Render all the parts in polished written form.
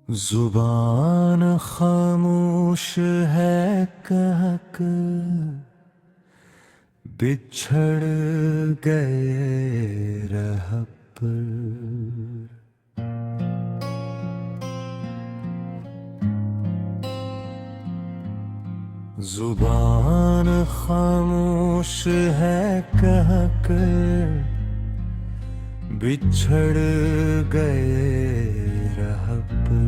जुबान खामोश है कहक बिछड़ गए रह पर। जुबान खामोश है कहक बिछड़ गए रह पर।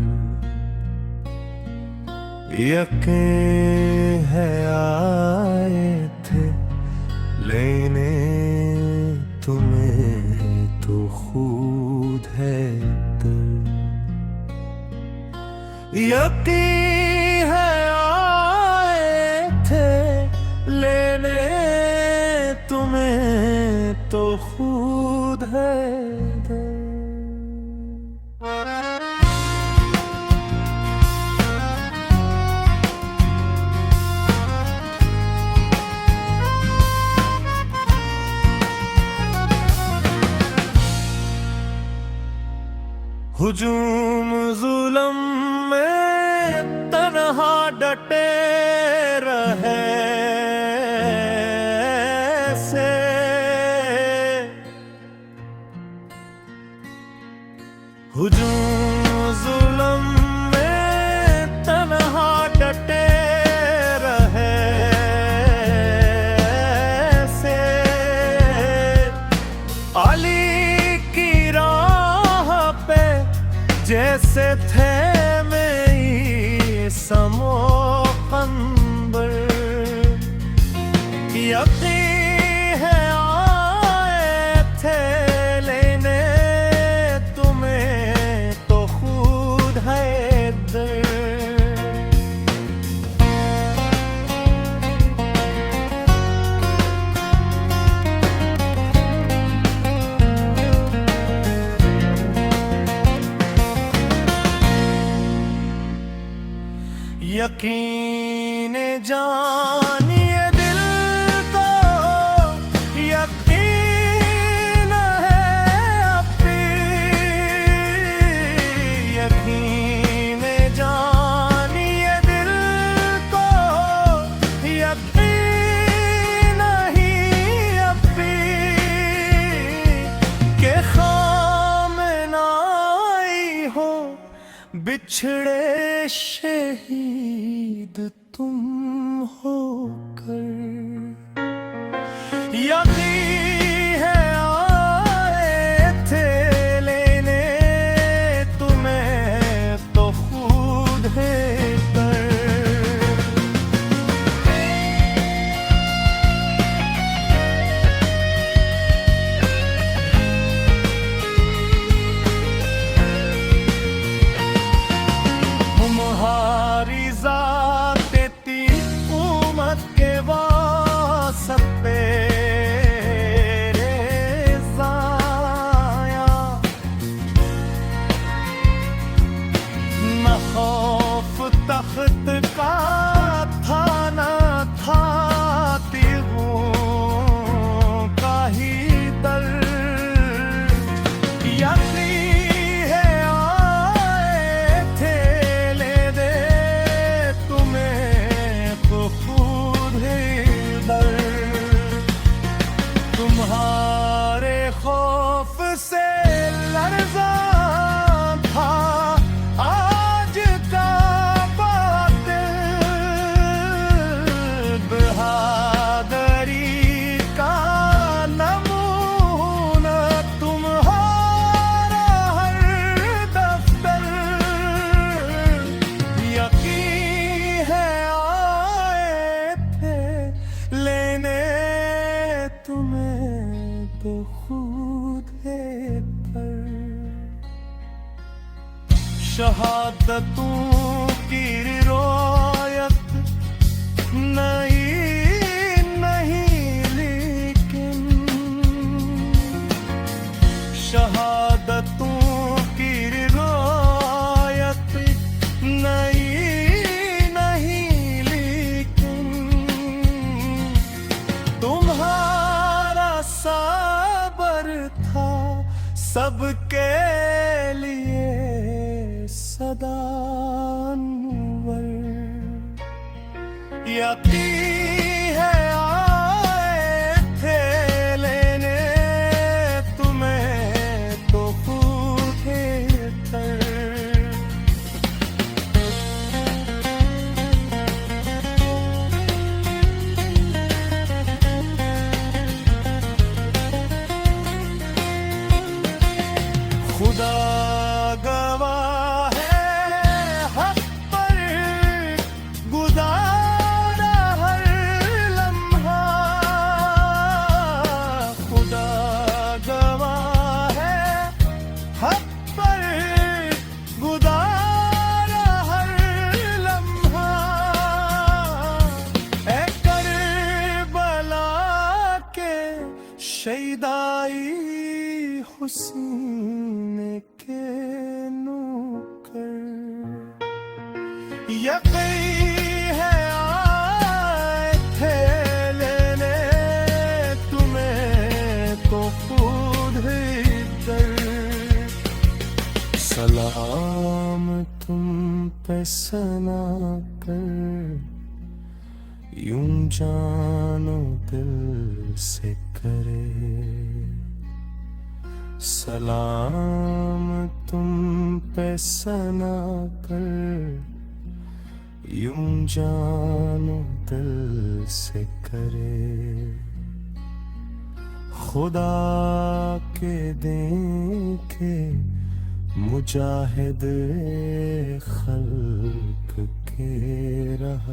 यकीन है आए थे लेने तुम्हें तो खुद है दर। यकीन है आए थे लेने तुम्हें तो खुद है दर। हुजूम जुल्म में तन्हा डटे रहे से। हुजूम जुल्म में तन्हा डटे रहे से। अली की राह पे जैसे थे में समो कंबर। यकीन है आए थे लेने तुम्हें तो खुद है दर। यकीन जानिए दिल को यकीन है अपनी। यकीन जानिए दिल को यकीन ही अपनी। के खाम नाई हो बिछड़े शहीद तुम होकर। यकीन है आए थे लेने तुम्हें तो खुद है दर। तुम्हारी ज़ाते ती उम्मत के वास्ते पे ज़ाया। न खौफ तख्त का था न था तीगों का ही दर। यकीन है आए थे लेने तुम्हें तो खुद ही दर। तुम्हारे खौफ से लर्ज़ा था आज का बातिल। बहादुरी का नमूना तुम्हारा हर दफ्तर। यकीन है आए थे लेने तुम्हें तो खुद है पर। शहादतों की रिवायत नहीं लेकिन। शहादतों की रिवायत नहीं लेकिन। तुम्हारा सबर था सबके लिए सदा। यकी है आए थे लेने तुम्हें तो खुद तर। खुदा गवाह है हक पर गुजारा हर लम्हा। खुदा गवाह है हक पर गुजारा हर लम्हा। ऐ करबला के शहीदाई हुस्न के नूकर। यकीन है आए थे लेने तुम्हें तो खुद दर। सलाम तुम पे सना कर यूं जानो दिल से करे। सलाम तुम पे सना कर यूं जानो दिल से करे। खुदा के देखे मुजाहिद खल्क के राह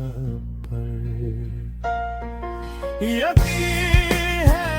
पर। यकीन है